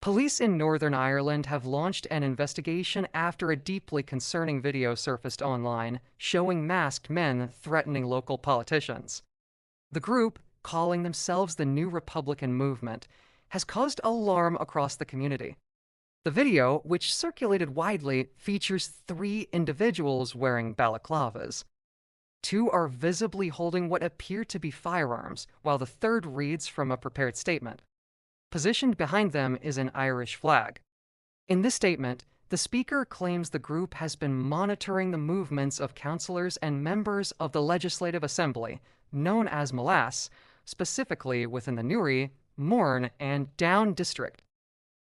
Police in Northern Ireland have launched an investigation after a deeply concerning video surfaced online showing masked men threatening local politicians. The group, calling themselves the New Republican Movement, has caused alarm across the community. The video, which circulated widely, features three individuals wearing balaclavas. Two are visibly holding what appear to be firearms, while the third reads from a prepared statement. Positioned behind them is an Irish flag. In this statement, the speaker claims the group has been monitoring the movements of councillors and members of the Legislative Assembly, known as Molass, specifically within the Newry, Mourne, and Down district.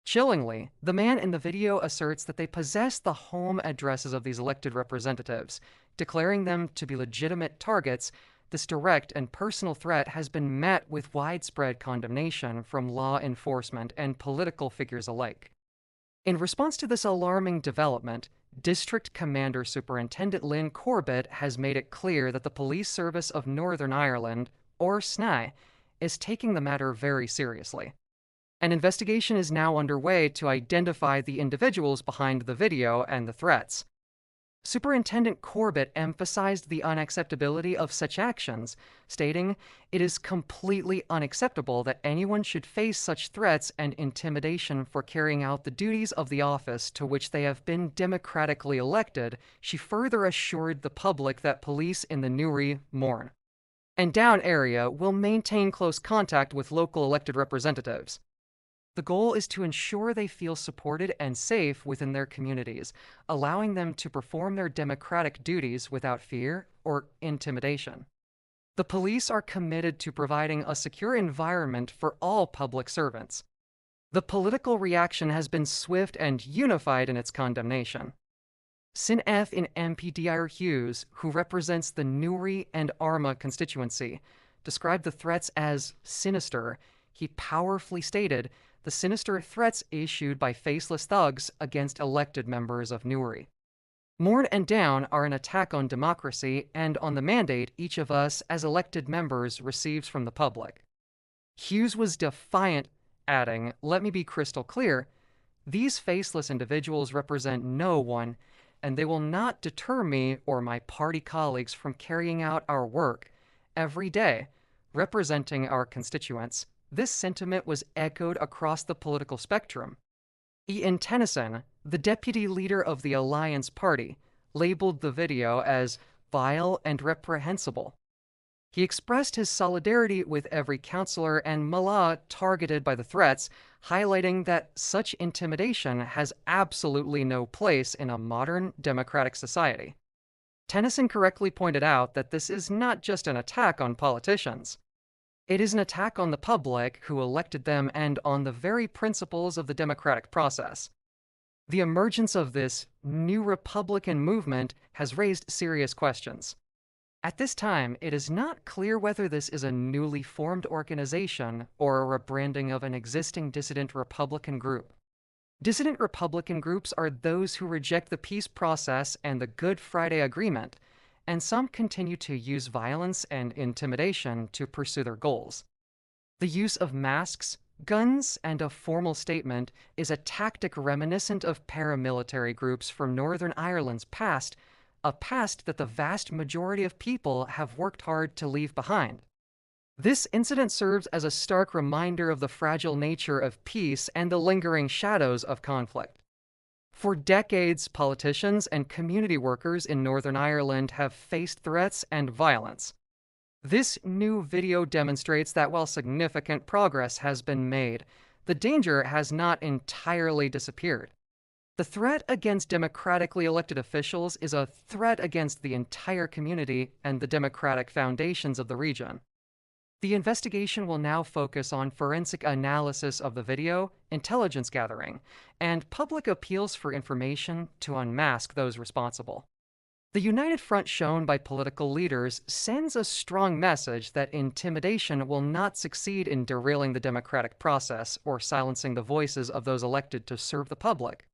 Chillingly, the man in the video asserts that they possess the home addresses of these elected representatives, declaring them to be legitimate targets. This direct and personal threat has been met with widespread condemnation from law enforcement and political figures alike. In response to this alarming development, District Commander Superintendent Lynn Corbett has made it clear that the Police Service of Northern Ireland, or SNI, is taking the matter very seriously. An investigation is now underway to identify the individuals behind the video and the threats. Superintendent Corbett emphasized the unacceptability of such actions, stating, "It is completely unacceptable that anyone should face such threats and intimidation for carrying out the duties of the office to which they have been democratically elected." She further assured the public that police in the Newry, Mourne, and Down area will maintain close contact with local elected representatives. The goal is to ensure they feel supported and safe within their communities, allowing them to perform their democratic duties without fear or intimidation. The police are committed to providing a secure environment for all public servants. The political reaction has been swift and unified in its condemnation. Sinn F in MP Dyer Hughes, who represents the Newry and Armagh constituency, described the threats as sinister. He powerfully stated, "The sinister threats issued by faceless thugs against elected members of Newry. Mourne and Down are an attack on democracy and on the mandate each of us as elected members receives from the public." Hughes was defiant, adding, "Let me be crystal clear. These faceless individuals represent no one, and they will not deter me or my party colleagues from carrying out our work every day, representing our constituents." This sentiment was echoed across the political spectrum. Ian Tennyson, the deputy leader of the Alliance Party, labeled the video as vile and reprehensible. He expressed his solidarity with every councillor and mullah targeted by the threats, highlighting that such intimidation has absolutely no place in a modern democratic society. Tennyson correctly pointed out that this is not just an attack on politicians. It is an attack on the public who elected them and on the very principles of the democratic process. The emergence of this New Republican movement has raised serious questions. At this time, it is not clear whether this is a newly formed organization or a rebranding of an existing dissident Republican group. Dissident Republican groups are those who reject the peace process and the Good Friday Agreement, and some continue to use violence and intimidation to pursue their goals. The use of masks, guns, and a formal statement is a tactic reminiscent of paramilitary groups from Northern Ireland's past, a past that the vast majority of people have worked hard to leave behind. This incident serves as a stark reminder of the fragile nature of peace and the lingering shadows of conflict. For decades, politicians and community workers in Northern Ireland have faced threats and violence. This new video demonstrates that while significant progress has been made, the danger has not entirely disappeared. The threat against democratically elected officials is a threat against the entire community and the democratic foundations of the region. The investigation will now focus on forensic analysis of the video, intelligence gathering, and public appeals for information to unmask those responsible. The united front shown by political leaders sends a strong message that intimidation will not succeed in derailing the democratic process or silencing the voices of those elected to serve the public.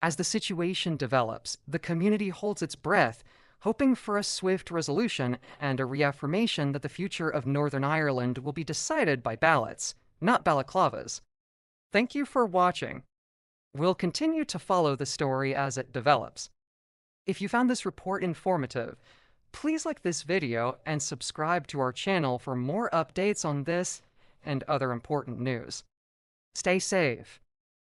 As the situation develops, the community holds its breath, hoping for a swift resolution and a reaffirmation that the future of Northern Ireland will be decided by ballots, not balaclavas. Thank you for watching. We'll continue to follow the story as it develops. If you found this report informative, please like this video and subscribe to our channel for more updates on this and other important news. Stay safe